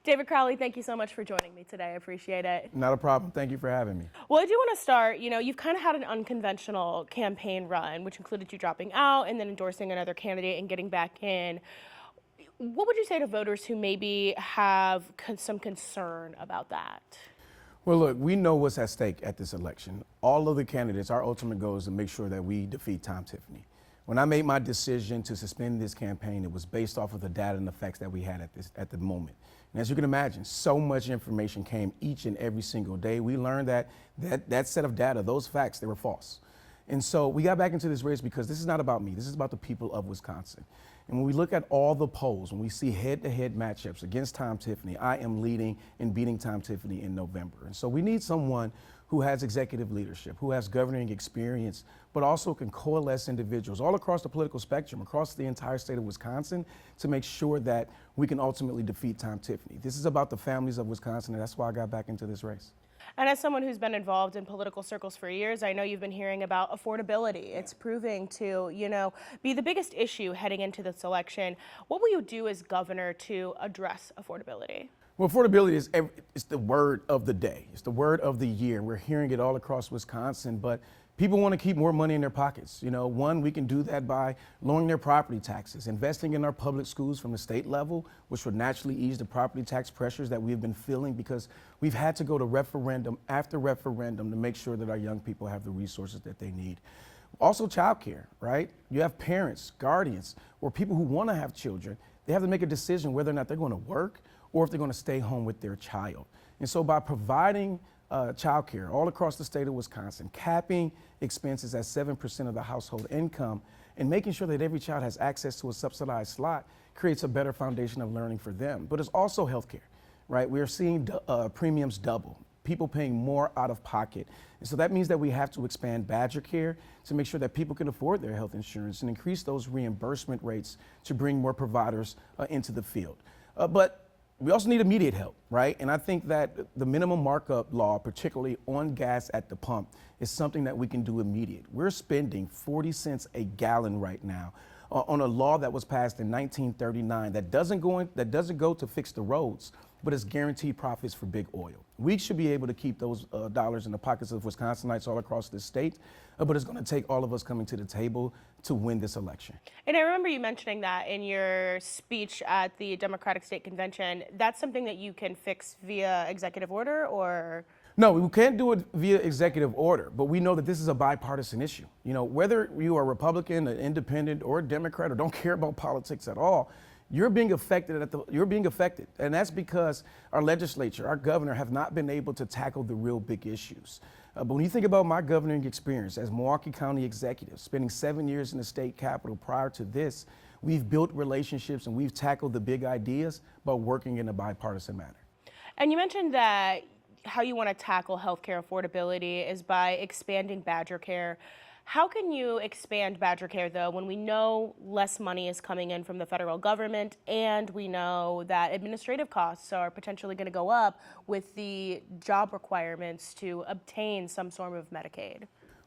David Crowley, thank you so much for joining me today. I appreciate it. Not a problem. Thank you for having me. Well, I do want to start, you've kind of had an unconventional campaign run, which included you dropping out and then endorsing another candidate and getting back in. What would you say to voters who maybe have some concern about that? Well, look, we know what's at stake at this election. All of the candidates, our ultimate goal is to make sure that we defeat Tom Tiffany. When I made my decision to suspend this campaign, it was based off of the data and the facts that we had at the moment. And as you can imagine, so much information came each and every single day. We learned that set of data, those facts, they were false. And so we got back into this race because this is not about me. This is about the people of Wisconsin. And when we look at all the polls, when we see head-to-head matchups against Tom Tiffany, I am leading and beating Tom Tiffany in November. And so we need someone who has executive leadership, who has governing experience, but also can coalesce individuals all across the political spectrum, across the entire state of Wisconsin, to make sure that we can ultimately defeat Tom Tiffany. This is about the families of Wisconsin, and that's why I got back into this race. And as someone who's been involved in political circles for years, I know you've been hearing about affordability. It's proving to, be the biggest issue heading into this election. What will you do as governor to address affordability? Well, affordability is the word of the day. It's the word of the year. We're hearing it all across Wisconsin, but people want to keep more money in their pockets. One, we can do that by lowering their property taxes, investing in our public schools from the state level, which would naturally ease the property tax pressures that we've been feeling because we've had to go to referendum after referendum to make sure that our young people have the resources that they need. Also childcare, right? You have parents, guardians, or people who want to have children. They have to make a decision whether or not they're going to work or if they're going to stay home with their child. And so by providing childcare all across the state of Wisconsin, capping expenses at 7% of the household income, and making sure that every child has access to a subsidized slot creates a better foundation of learning for them. But it's also healthcare, right? We're seeing premiums double, people paying more out of pocket. And so that means that we have to expand Badger Care to make sure that people can afford their health insurance and increase those reimbursement rates to bring more providers into the field. But we also need immediate help, right? And I think that the minimum markup law, particularly on gas at the pump, is something that we can do immediate. We're spending 40 cents a gallon right now on a law that was passed in 1939 that doesn't go to fix the roads, but it's guaranteed profits for big oil. We should be able to keep those dollars in the pockets of Wisconsinites all across this state, but it's going to take all of us coming to the table to win this election. And I remember you mentioning that in your speech at the Democratic State Convention. That's something that you can fix via executive order, or? No, we can't do it via executive order, but we know that this is a bipartisan issue. Whether you are Republican, an independent, or a Democrat, or don't care about politics at all, you're being affected, and that's because our legislature, our governor, have not been able to tackle the real big issues. But when you think about my governing experience as Milwaukee County executive, spending 7 years in the state capitol prior to this, we've built relationships and we've tackled the big ideas by working in a bipartisan manner. And you mentioned that how you want to tackle healthcare affordability is by expanding Badger Care. How can you expand Badger Care, though, when we know less money is coming in from the federal government and we know that administrative costs are potentially going to go up with the job requirements to obtain some sort of Medicaid?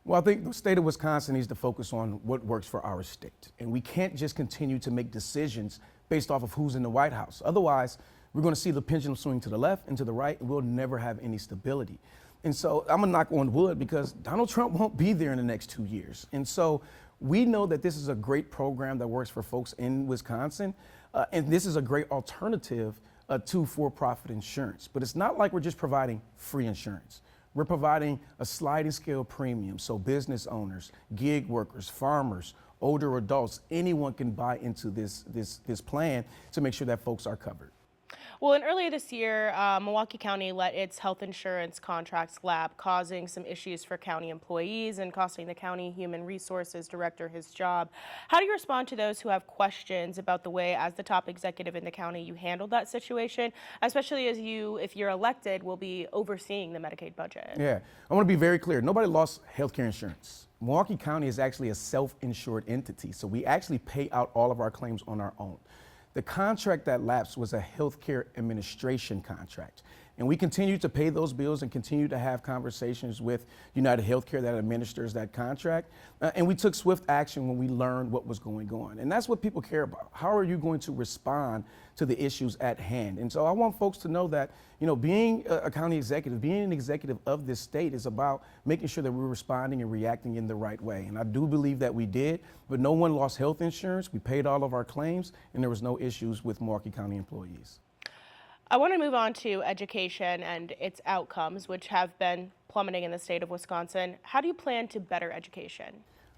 Well, I think the state of Wisconsin needs to focus on what works for our state. And we can't just continue to make decisions based off of who's in the White House. Otherwise, we're going to see the pendulum swing to the left and to the right, and we'll never have any stability. And so I'm gonna knock on wood because Donald Trump won't be there in the next 2 years. And so we know that this is a great program that works for folks in Wisconsin. And this is a great alternative to for-profit insurance. But it's not like we're just providing free insurance. We're providing a sliding scale premium so business owners, gig workers, farmers, older adults, anyone can buy into this plan to make sure that folks are covered. Well, and earlier this year, Milwaukee County let its health insurance contracts lapse, causing some issues for county employees and costing the county human resources director his job. How do you respond to those who have questions about the way, as the top executive in the county, you handled that situation, especially as you, if you're elected, will be overseeing the Medicaid budget? Yeah, I want to be very clear. Nobody lost health care insurance. Milwaukee County is actually a self-insured entity, so we actually pay out all of our claims on our own. The contract that lapsed was a healthcare administration contract. And we continue to pay those bills and continue to have conversations with United Healthcare that administers that contract. And we took swift action when we learned what was going on. And that's what people care about. How are you going to respond to the issues at hand? And so I want folks to know that, being a county executive, being an executive of this state is about making sure that we're responding and reacting in the right way. And I do believe that we did, but no one lost health insurance. We paid all of our claims, and there was no issues with Milwaukee County employees. I want to move on to education and its outcomes, which have been plummeting in the state of Wisconsin. How do you plan to better education?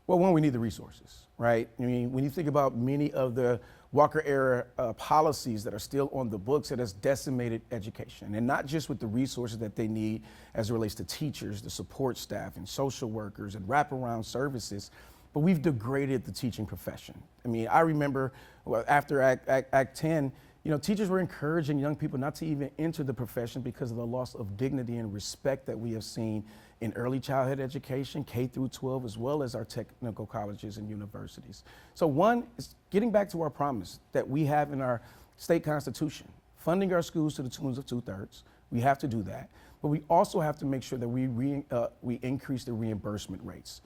Well, one, we need the resources, right? I mean, when you think about many of the Walker era policies that are still on the books, it has decimated education, and not just with the resources that they need as it relates to teachers, the support staff, and social workers, and wraparound services, but we've degraded the teaching profession. I mean, I remember after Act 10, teachers were encouraging young people not to even enter the profession because of the loss of dignity and respect that we have seen in early childhood education, K through 12, as well as our technical colleges and universities. So one is getting back to our promise that we have in our state constitution, funding our schools to the tunes of 2/3. We have to do that, but we also have to make sure that we increase the reimbursement rates.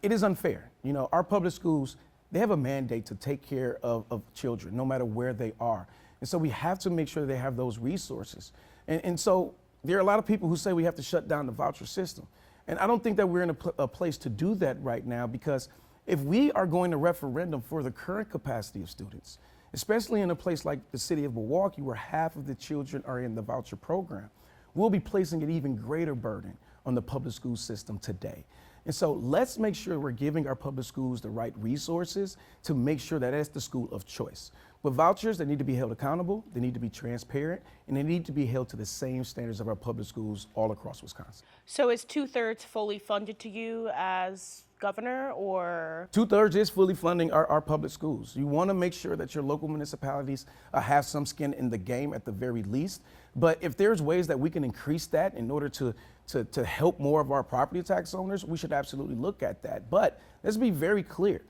It is unfair. Our public schools, they have a mandate to take care of children, no matter where they are. And so we have to make sure they have those resources. And so there are a lot of people who say we have to shut down the voucher system. And I don't think that we're in a place to do that right now, because if we are going to referendum for the current capacity of students, especially in a place like the city of Milwaukee, where half of the children are in the voucher program, we'll be placing an even greater burden on the public school system today. And so let's make sure we're giving our public schools the right resources to make sure that it's the school of choice. With vouchers, they need to be held accountable, they need to be transparent, and they need to be held to the same standards of our public schools all across Wisconsin. So is 2/3 fully funded to you as governor, or? 2/3 is fully funding our public schools. You want to make sure that your local municipalities have some skin in the game at the very least. But if there's ways that we can increase that in order to help more of our property tax owners, we should absolutely look at that. But let's be very clear.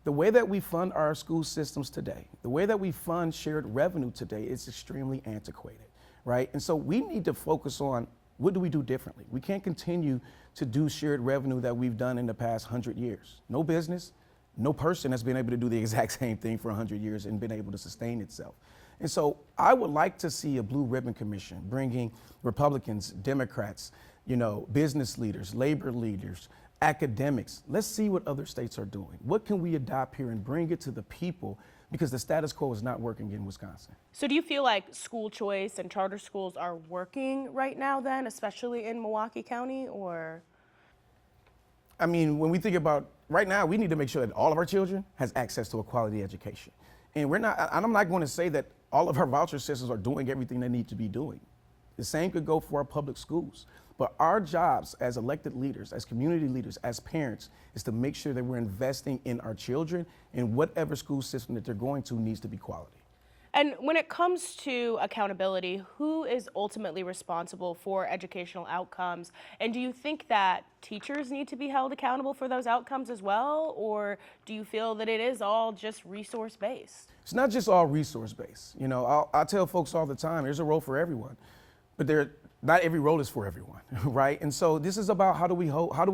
The way that we fund our school systems today, the way that we fund shared revenue today is extremely antiquated, right? And so we need to focus on what do we do differently. We can't continue to do shared revenue that we've done in the past 100 years. No business, no person has been able to do the exact same thing for 100 years and been able to sustain itself. And so I would like to see a blue ribbon commission bringing Republicans, Democrats, business leaders, labor leaders, academics. Let's see what other states are doing. What can we adopt here and bring it to the people, because the status quo is not working in Wisconsin. So do you feel like school choice and charter schools are working right now then, especially in Milwaukee County, or? I mean, when we think about right now, we need to make sure that all of our children has access to a quality education. And I'm not going to say that all of our voucher systems are doing everything they need to be doing. The same could go for our public schools. But our jobs as elected leaders, as community leaders, as parents, is to make sure that we're investing in our children, and whatever school system that they're going to needs to be quality. And when it comes to accountability, who is ultimately responsible for educational outcomes? And do you think that teachers need to be held accountable for those outcomes as well? Or do you feel that it is all just resource-based? It's not just all resource-based. I tell folks all the time, there's a role for everyone, but not every role is for everyone, right? And so this is about how do we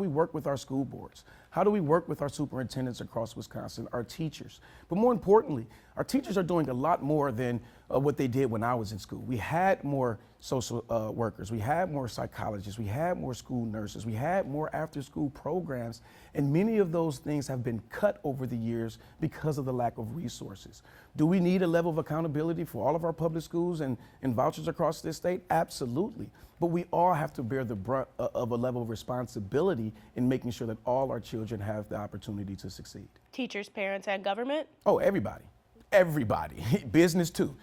work with our school boards? How do we work with our superintendents across Wisconsin, our teachers? But more importantly, our teachers are doing a lot more than what they did when I was in school. We had more social workers, we had more psychologists, we had more school nurses, we had more after-school programs, and many of those things have been cut over the years because of the lack of resources. Do we need a level of accountability for all of our public schools and vouchers across this state? Absolutely. But we all have to bear the brunt of a level of responsibility in making sure that all our children have the opportunity to succeed. Teachers, parents, and government? Oh, everybody. Everybody. Business too.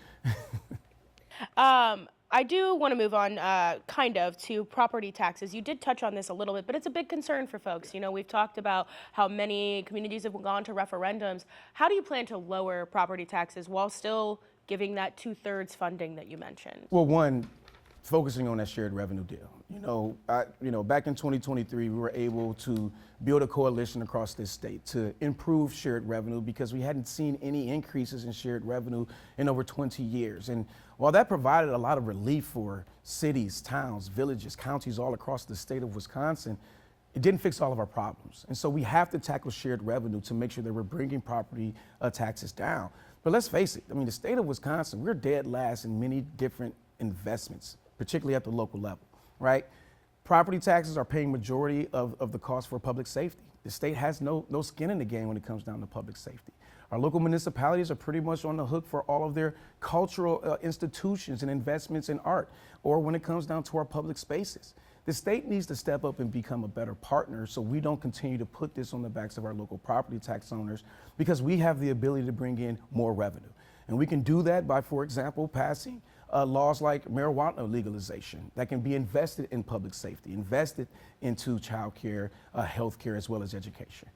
I do want to move on to property taxes. You did touch on this a little bit, but it's a big concern for folks. We've talked about how many communities have gone to referendums. How do you plan to lower property taxes while still giving that 2/3 funding that you mentioned? Well, one, focusing on that shared revenue deal. Back in 2023, we were able to build a coalition across this state to improve shared revenue because we hadn't seen any increases in shared revenue in over 20 years. And While that provided a lot of relief for cities, towns, villages, counties all across the state of Wisconsin, it didn't fix all of our problems. And so we have to tackle shared revenue to make sure that we're bringing property taxes down. But let's face it, I mean, the state of Wisconsin, we're dead last in many different investments, particularly at the local level, right? Property taxes are paying majority of the cost for public safety. The state has no skin in the game when it comes down to public safety. Our local municipalities are pretty much on the hook for all of their cultural institutions and investments in art, or when it comes down to our public spaces. The state needs to step up and become a better partner so we don't continue to put this on the backs of our local property tax owners, because we have the ability to bring in more revenue. And we can do that by, for example, passing laws like marijuana legalization that can be invested in public safety, invested into child care, health care, as well as education.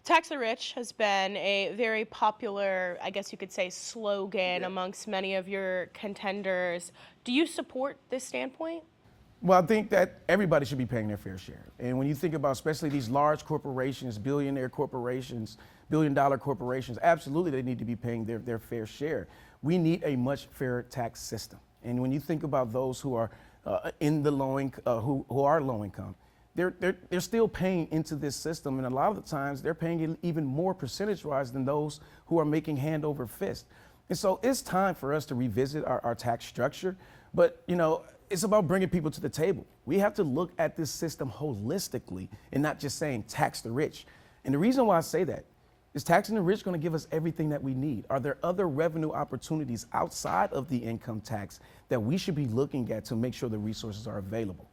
Tax the rich has been a very popular, I guess you could say, slogan amongst many of your contenders. Do you support this standpoint? Well, I think that everybody should be paying their fair share. And when you think about especially these large corporations, billionaire corporations, billion-dollar corporations, absolutely they need to be paying their fair share. We need a much fairer tax system. And when you think about those who are in the low income, who are low income, they're still paying into this system, and a lot of the times they're paying even more percentage-wise than those who are making hand over fist. And so it's time for us to revisit our tax structure, but it's about bringing people to the table. We have to look at this system holistically and not just saying tax the rich. And the reason why I say that is taxing the rich going to give us everything that we need? Are there other revenue opportunities outside of the income tax that we should be looking at to make sure the resources are available?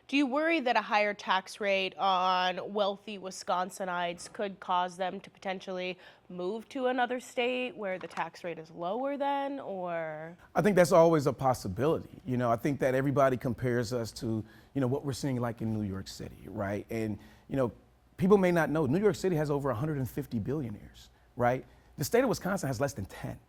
Do you worry that a higher tax rate on wealthy Wisconsinites could cause them to potentially move to another state where the tax rate is lower than, or? I think that's always a possibility. I think that everybody compares us to, what we're seeing like in New York City, right? And, people may not know, New York City has over 150 billionaires, right? The state of Wisconsin has less than 10.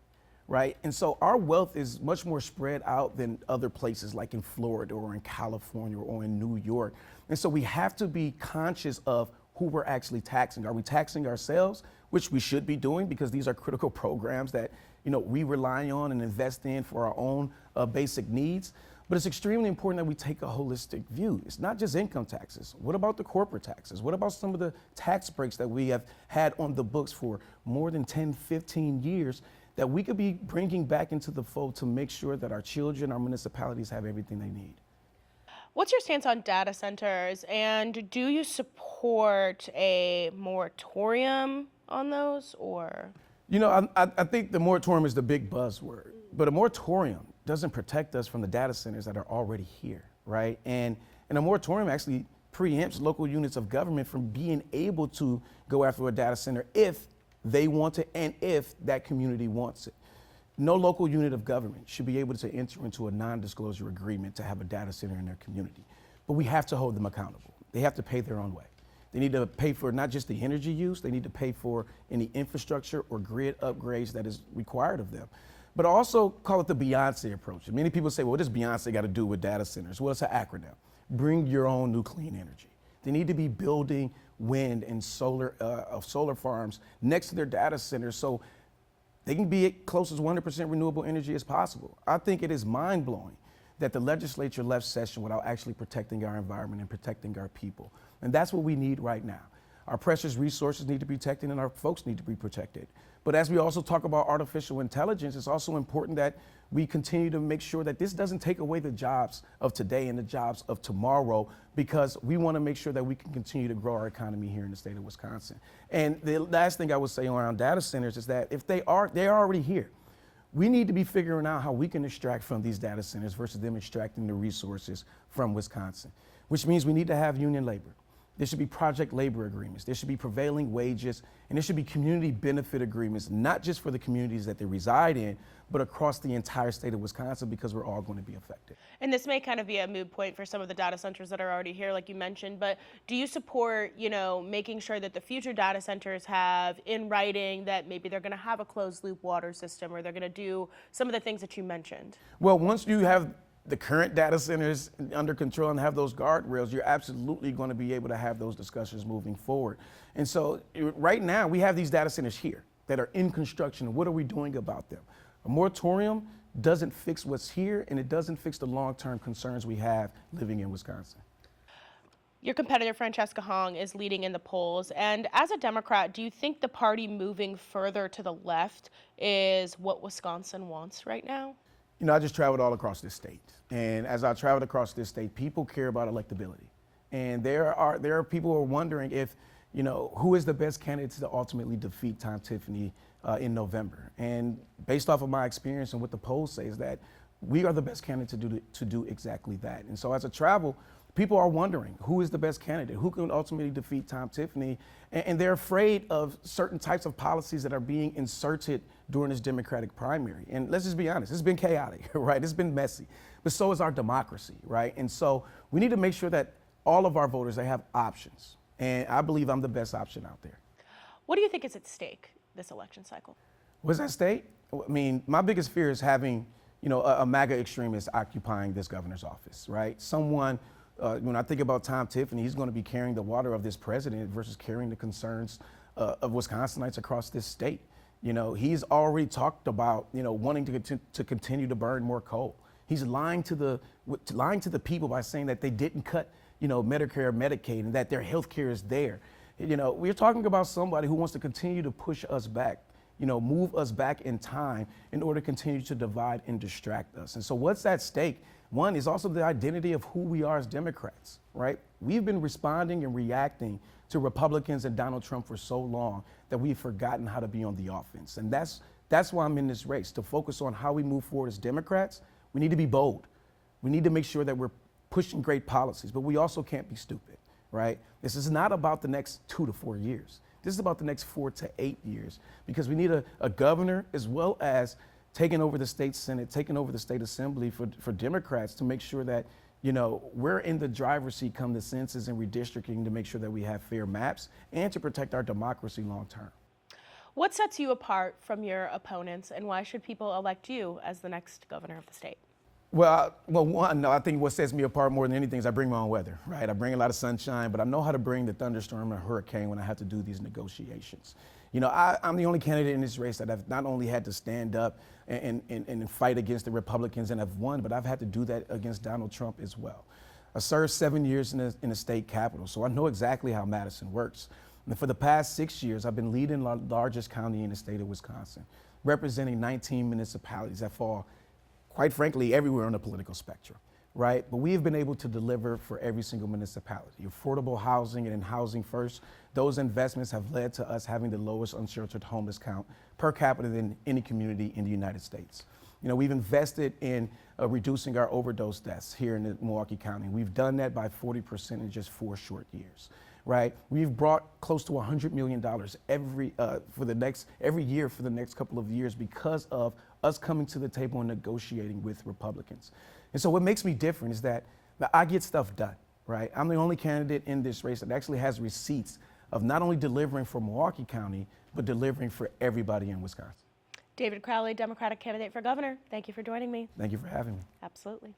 Right? And so our wealth is much more spread out than other places like in Florida or in California or in New York. And so we have to be conscious of who we're actually taxing. Are we taxing ourselves, which we should be doing because these are critical programs that we rely on and invest in for our own basic needs. But it's extremely important that we take a holistic view. It's not just income taxes. What about the corporate taxes? What about some of the tax breaks that we have had on the books for more than 10, 15 years that we could be bringing back into the fold to make sure that our children, our municipalities have everything they need? What's your stance on data centers, and do you support a moratorium on those, or? I think the moratorium is the big buzzword, but a moratorium doesn't protect us from the data centers that are already here, right? And a moratorium actually preempts local units of government from being able to go after a data center if they want it and if that community wants it. No local unit of government should be able to enter into a non-disclosure agreement to have a data center in their community. But we have to hold them accountable. They have to pay their own way. They need to pay for not just the energy use, they need to pay for any infrastructure or grid upgrades that is required of them. But also call it the Beyonce approach. And many people say, well, what does Beyonce got to do with data centers? Well, it's an acronym. Bring your own new clean energy. They need to be building wind and solar farms next to their data centers so they can be as close as 100% renewable energy as possible. I think it is mind-blowing that the legislature left session without actually protecting our environment and protecting our people. And that's what we need right now. Our precious resources need to be protected and our folks need to be protected. But as we also talk about artificial intelligence, it's also important that we continue to make sure that this doesn't take away the jobs of today and the jobs of tomorrow, because we want to make sure that we can continue to grow our economy here in the state of Wisconsin. And the last thing I would say around data centers is that if they're already here, we need to be figuring out how we can extract from these data centers versus them extracting the resources from Wisconsin, which means we need to have union labor. There should be project labor agreements. There should be prevailing wages, and there should be community benefit agreements, not just for the communities that they reside in, but across the entire state of Wisconsin, because we're all going to be affected. And this may kind of be a moot point for some of the data centers that are already here, like you mentioned, but do you support, making sure that the future data centers have in writing that maybe they're going to have a closed loop water system, or they're going to do some of the things that you mentioned? Well, once you have the current data centers under control and have those guardrails, you're absolutely going to be able to have those discussions moving forward. And so right now we have these data centers here that are in construction. What are we doing about them? A moratorium doesn't fix what's here, and it doesn't fix the long-term concerns we have living in Wisconsin. Your competitor, Francesca Hong, is leading in the polls. And as a Democrat, do you think the party moving further to the left is what Wisconsin wants right now? You know, I just traveled all across this state. And as I traveled across this state, people care about electability. And there are people who are wondering if, you know, who is the best candidate to ultimately defeat Tom Tiffany in November. And based off of my experience and what the polls say is that we are the best candidate to do exactly that. And so as I travel, people are wondering who is the best candidate, who can ultimately defeat Tom Tiffany, and they're afraid of certain types of policies that are being inserted during this Democratic primary. And let's just be honest, it's been chaotic, right? It's been messy, but so is our democracy, right? And so we need to make sure that all of our voters, they have options. And I believe I'm the best option out there. What do you think is at stake this election cycle? What's at stake? I mean, my biggest fear is having, you know, a MAGA extremist occupying this governor's office, right? Someone, when I think about Tom Tiffany, he's going to be carrying the water of this president versus carrying the concerns of Wisconsinites across this state. You know, he's already talked about, you know, wanting to continue to burn more coal. He's lying to the people by saying that they didn't cut, you know, Medicare or Medicaid and that their health care is there. You know, we're talking about somebody who wants to continue to push us back, you know, move us back in time in order to continue to divide and distract us. And so what's at stake? One is also the identity of who we are as Democrats, right? We've been responding and reacting to Republicans and Donald Trump for so long that we've forgotten how to be on the offense. And that's why I'm in this race, to focus on how we move forward as Democrats. We need to be bold. We need to make sure that we're pushing great policies, but we also can't be stupid, right? This is not about the next 2 to 4 years. This is about the next 4 to 8 years, because we need a governor as well as taking over the state Senate, taking over the state assembly for Democrats to make sure that, you know, we're in the driver's seat come the census and redistricting to make sure that we have fair maps and to protect our democracy long term. What sets you apart from your opponents, and why should people elect you as the next governor of the state? Well, one, no, I think what sets me apart more than anything is I bring my own weather, right? I bring a lot of sunshine, but I know how to bring the thunderstorm and hurricane when I have to do these negotiations. You know, I'm the only candidate in this race that I've not only had to stand up and fight against the Republicans and have won, but I've had to do that against Donald Trump as well. I served 7 years in the state capitol, so I know exactly how Madison works. And for the past 6 years, I've been leading the largest county in the state of Wisconsin, representing 19 municipalities that fall, quite frankly, everywhere on the political spectrum, right? But we have been able to deliver for every single municipality. Affordable housing and housing first, those investments have led to us having the lowest unsheltered homeless count per capita than any community in the United States. You know, we've invested in reducing our overdose deaths here in the Milwaukee County. We've done that by 40% in just 4 short years, right? We've brought close to $100 million every year for the next couple of years because of us coming to the table and negotiating with Republicans. And so what makes me different is that I get stuff done, right? I'm the only candidate in this race that actually has receipts of not only delivering for Milwaukee County, but delivering for everybody in Wisconsin. David Crowley, Democratic candidate for governor. Thank you for joining me. Thank you for having me. Absolutely.